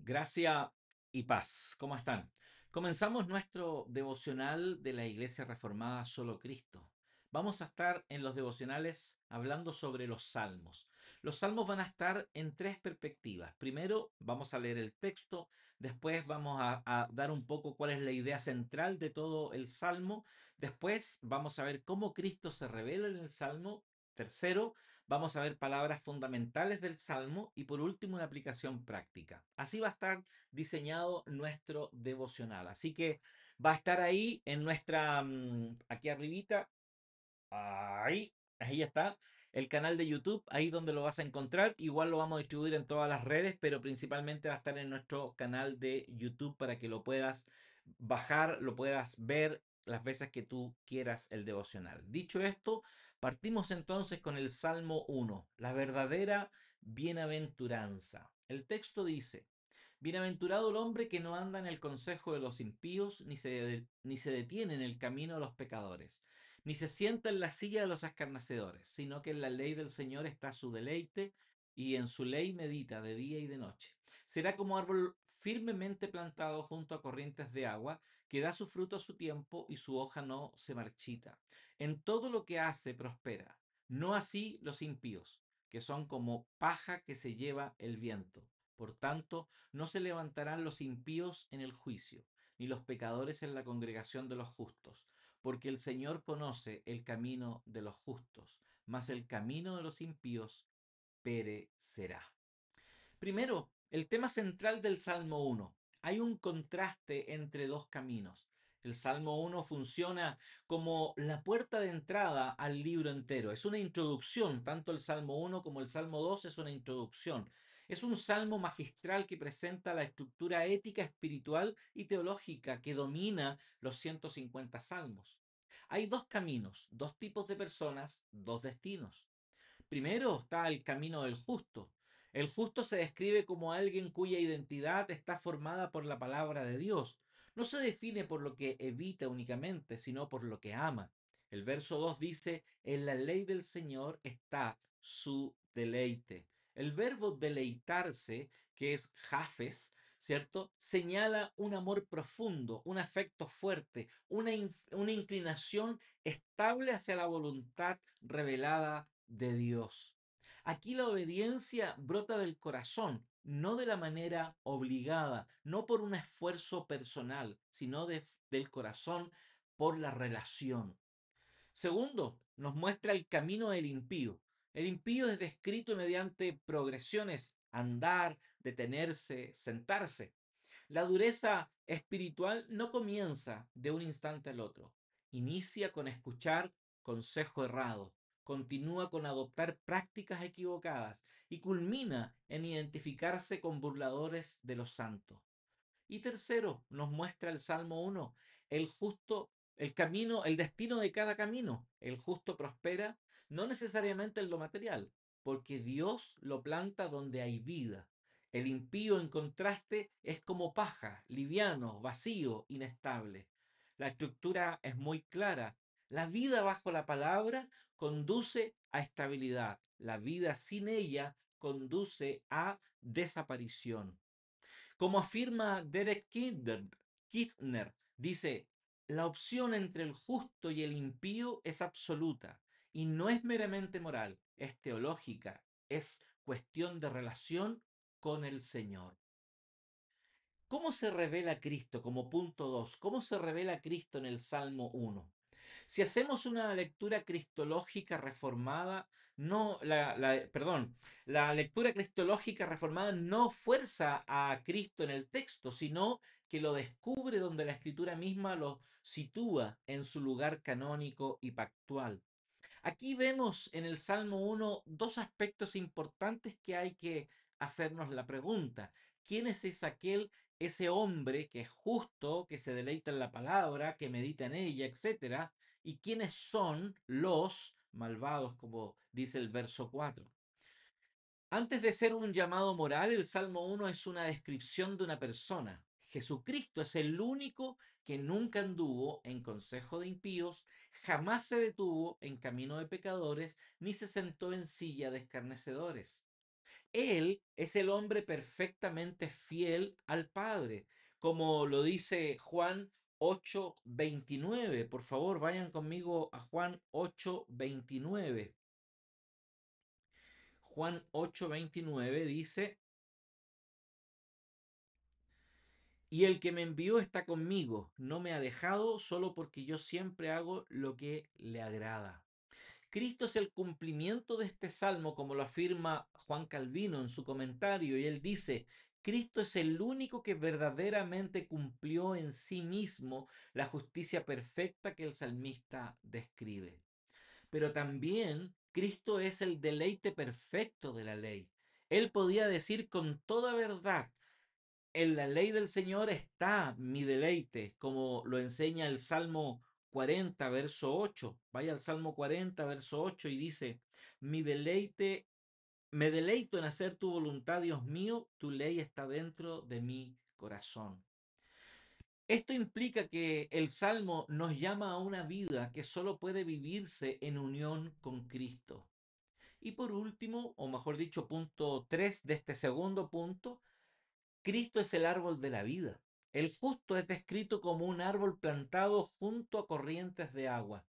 Gracia y paz. ¿Cómo están? Comenzamos nuestro devocional de la Iglesia Reformada Solo Cristo. Vamos a estar en los devocionales hablando sobre los salmos. Los salmos van a estar en tres perspectivas. Primero vamos a leer el texto, después vamos a dar un poco cuál es la idea central de todo el salmo, después vamos a ver cómo Cristo se revela en el salmo. Tercero, vamos a ver palabras fundamentales del Salmo y por último una aplicación práctica. Así va a estar diseñado nuestro devocional. Así que va a estar ahí en nuestra, aquí arribita, ahí está, el canal de YouTube, ahí donde lo vas a encontrar. Igual lo vamos a distribuir en todas las redes, pero principalmente va a estar en nuestro canal de YouTube para que lo puedas bajar, lo puedas ver las veces que tú quieras el devocional. Dicho esto, partimos entonces con el Salmo 1, la verdadera bienaventuranza. El texto dice: Bienaventurado el hombre que no anda en el consejo de los impíos, ni se detiene en el camino de los pecadores, ni se sienta en la silla de los escarnecedores, sino que en la ley del Señor está su deleite, y en su ley medita de día y de noche. Será como árbol firmemente plantado junto a corrientes de agua, que da su fruto a su tiempo y su hoja no se marchita. En todo lo que hace prospera. No así los impíos, que son como paja que se lleva el viento. Por tanto, no se levantarán los impíos en el juicio, ni los pecadores en la congregación de los justos, porque el Señor conoce el camino de los justos, mas el camino de los impíos perecerá. Primero, el tema central del Salmo 1. Hay un contraste entre dos caminos. El Salmo 1 funciona como la puerta de entrada al libro entero. Es una introducción, tanto el Salmo 1 como el Salmo 2 es una introducción. Es un salmo magistral que presenta la estructura ética, espiritual y teológica que domina los 150 salmos. Hay dos caminos, dos tipos de personas, dos destinos. Primero está el camino del justo. El justo se describe como alguien cuya identidad está formada por la palabra de Dios. No se define por lo que evita únicamente, sino por lo que ama. El verso 2 dice: en la ley del Señor está su deleite. El verbo deleitarse, que es jafes, ¿cierto? Señala un amor profundo, un afecto fuerte, una inclinación estable hacia la voluntad revelada de Dios. Aquí la obediencia brota del corazón, no de la manera obligada, no por un esfuerzo personal, sino del corazón por la relación. Segundo, nos muestra el camino del impío. El impío es descrito mediante progresiones: andar, detenerse, sentarse. La dureza espiritual no comienza de un instante al otro. Inicia con escuchar consejo errado, continúa con adoptar prácticas equivocadas y culmina en identificarse con burladores de los santos. Y tercero, nos muestra el Salmo 1, el justo, el camino, el destino de cada camino. El justo prospera, no necesariamente en lo material, porque Dios lo planta donde hay vida. El impío, en contraste, es como paja, liviano, vacío, inestable. La estructura es muy clara. La vida bajo la palabra conduce a estabilidad. La vida sin ella conduce a desaparición. Como afirma Derek Kidner, dice: la opción entre el justo y el impío es absoluta y no es meramente moral, es teológica, es cuestión de relación con el Señor. ¿Cómo se revela Cristo como punto 2? ¿Cómo se revela Cristo en el Salmo 1? Si hacemos una lectura cristológica reformada, no, la lectura cristológica reformada no fuerza a Cristo en el texto, sino que lo descubre donde la escritura misma lo sitúa en su lugar canónico y pactual. Aquí vemos en el Salmo 1 dos aspectos importantes que hay que hacernos la pregunta. ¿Quién es ese hombre que es justo, que se deleita en la palabra, que medita en ella, etcétera? ¿Y quiénes son los malvados, como dice el verso 4? Antes de ser un llamado moral, el Salmo 1 es una descripción de una persona. Jesucristo es el único que nunca anduvo en consejo de impíos, jamás se detuvo en camino de pecadores, ni se sentó en silla de escarnecedores. Él es el hombre perfectamente fiel al Padre, como lo dice Juan 8:29. Por favor, vayan conmigo a Juan 8:29. Juan 8:29 dice, y el que me envió está conmigo, no me ha dejado solo porque yo siempre hago lo que le agrada. Cristo es el cumplimiento de este salmo, como lo afirma Juan Calvino en su comentario, y él dice, Cristo es el único que verdaderamente cumplió en sí mismo la justicia perfecta que el salmista describe. Pero también Cristo es el deleite perfecto de la ley. Él podía decir con toda verdad, en la ley del Señor está mi deleite, como lo enseña el Salmo 40, verso 8. Vaya al Salmo 40, verso 8 y dice, mi deleite, me deleito en hacer tu voluntad, Dios mío, tu ley está dentro de mi corazón. Esto implica que el Salmo nos llama a una vida que solo puede vivirse en unión con Cristo. Y por último, o mejor dicho, punto 3 de este segundo punto, Cristo es el árbol de la vida. El justo es descrito como un árbol plantado junto a corrientes de agua.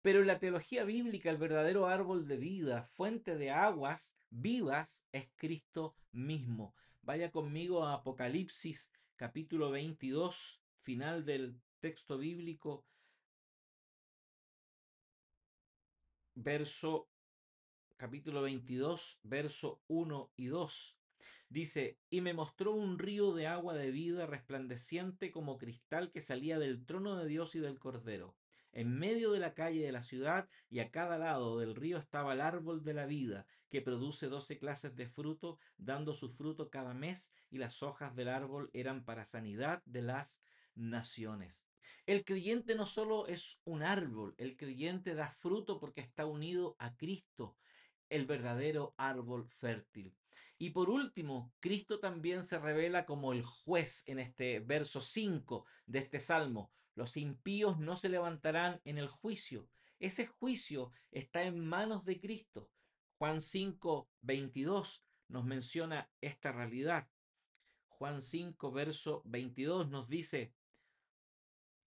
Pero en la teología bíblica, el verdadero árbol de vida, fuente de aguas vivas, es Cristo mismo. Vaya conmigo a Apocalipsis capítulo 22, final del texto bíblico, verso capítulo 22, verso 1 y 2. Dice, y me mostró un río de agua de vida resplandeciente como cristal que salía del trono de Dios y del Cordero. En medio de la calle de la ciudad y a cada lado del río estaba el árbol de la vida, que produce 12 clases de fruto, dando su fruto cada mes, y las hojas del árbol eran para sanidad de las naciones. El creyente no solo es un árbol, el creyente da fruto porque está unido a Cristo, el verdadero árbol fértil. Y por último, Cristo también se revela como el juez en este verso 5 de este salmo. Los impíos no se levantarán en el juicio. Ese juicio está en manos de Cristo. Juan 5:22 nos menciona esta realidad. Juan 5, verso 22 nos dice,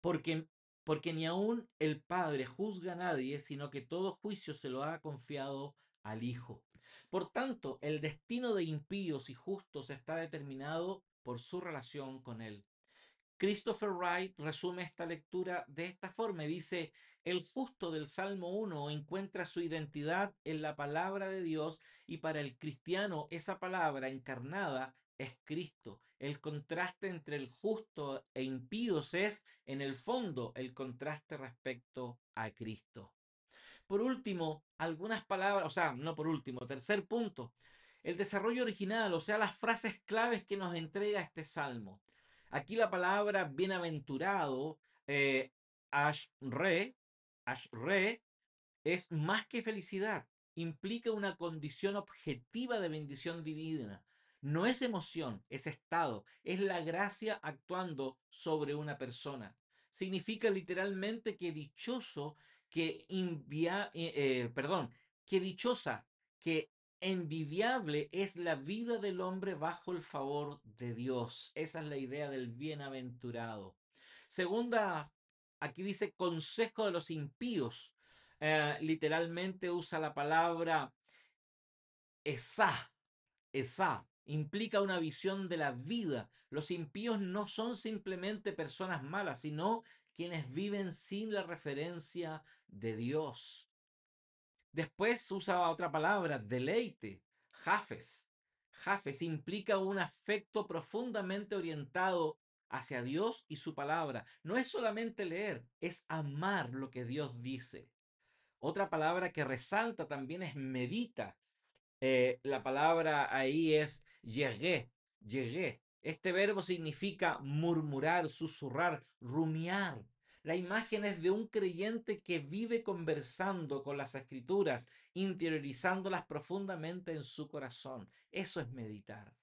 porque, porque ni aun el Padre juzga a nadie, sino que todo juicio se lo ha confiado al Hijo. Por tanto, el destino de impíos y justos está determinado por su relación con Él. Christopher Wright resume esta lectura de esta forma y dice, el justo del Salmo 1 encuentra su identidad en la palabra de Dios y para el cristiano esa palabra encarnada es Cristo. El contraste entre el justo e impíos es, en el fondo, el contraste respecto a Cristo. Por último, algunas palabras, o sea, no por último, tercer punto, el desarrollo original, o sea, las frases claves que nos entrega este salmo. Aquí la palabra bienaventurado, eh, ashre, ashre, es más que felicidad, implica una condición objetiva de bendición divina. No es emoción, es estado, es la gracia actuando sobre una persona. Significa literalmente que dichoso, que dichosa, que envidiable es la vida del hombre bajo el favor de Dios. Esa es la idea del bienaventurado. Segunda, aquí dice consejo de los impíos. Literalmente usa la palabra esá, esá. Implica una visión de la vida. Los impíos no son simplemente personas malas, sino quienes viven sin la referencia de Dios. Después usa otra palabra, deleite, jafes. Jafes implica un afecto profundamente orientado hacia Dios y su palabra. No es solamente leer, es amar lo que Dios dice. Otra palabra que resalta también es medita. La palabra ahí es llegué, llegué. Este verbo significa murmurar, susurrar, rumiar. La imagen es de un creyente que vive conversando con las escrituras, interiorizándolas profundamente en su corazón. Eso es meditar.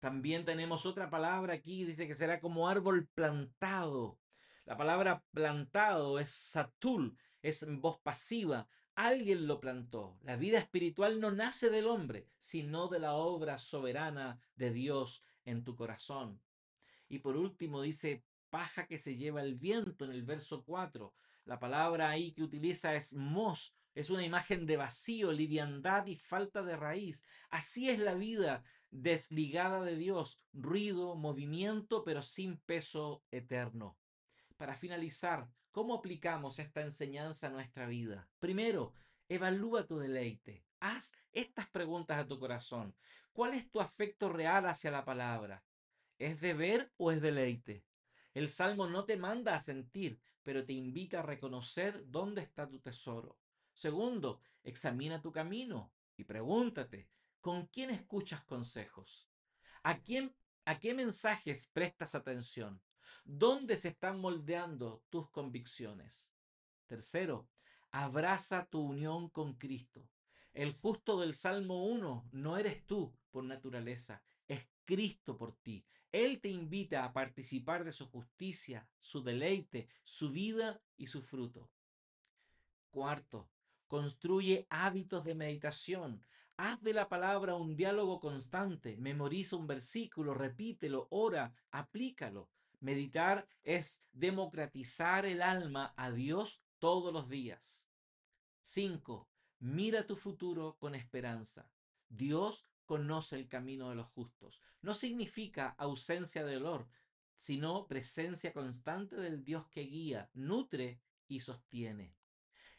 También tenemos otra palabra aquí, dice que será como árbol plantado. La palabra plantado es satul, es en voz pasiva, Alguien lo plantó. La vida espiritual no nace del hombre, sino de la obra soberana de Dios en tu corazón. Y por último dice, paja que se lleva el viento en el verso 4. La palabra ahí que utiliza es mos, es una imagen de vacío, liviandad y falta de raíz. Así es la vida desligada de Dios, ruido, movimiento, pero sin peso eterno. Para finalizar, ¿cómo aplicamos esta enseñanza a nuestra vida? Primero, evalúa tu deleite. Haz estas preguntas a tu corazón. ¿Cuál es tu afecto real hacia la palabra? ¿Es deber o es deleite? El Salmo no te manda a sentir, pero te invita a reconocer dónde está tu tesoro. Segundo, examina tu camino y pregúntate, ¿con quién escuchas consejos? ¿A quién, a qué mensajes prestas atención? ¿Dónde se están moldeando tus convicciones? Tercero, abraza tu unión con Cristo. El justo del Salmo 1 no eres tú por naturaleza, es Cristo por ti. Él te invita a participar de su justicia, su deleite, su vida y su fruto. Cuarto, construye hábitos de meditación. Haz de la palabra un diálogo constante. Memoriza un versículo, repítelo, ora, aplícalo. Meditar es democratizar el alma a Dios todos los días. 5. Mira tu futuro con esperanza. Dios conoce el camino de los justos. No significa ausencia de dolor, sino presencia constante del Dios que guía, nutre y sostiene.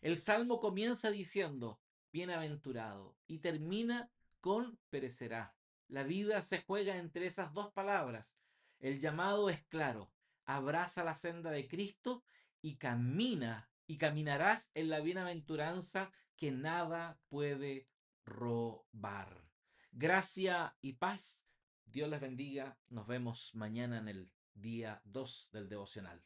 El salmo comienza diciendo, bienaventurado, y termina con perecerá. La vida se juega entre esas dos palabras. El llamado es claro, abraza la senda de Cristo y camina, y caminarás en la bienaventuranza que nada puede robar. Gracia y paz. Dios les bendiga. Nos vemos mañana en el día 2 del devocional.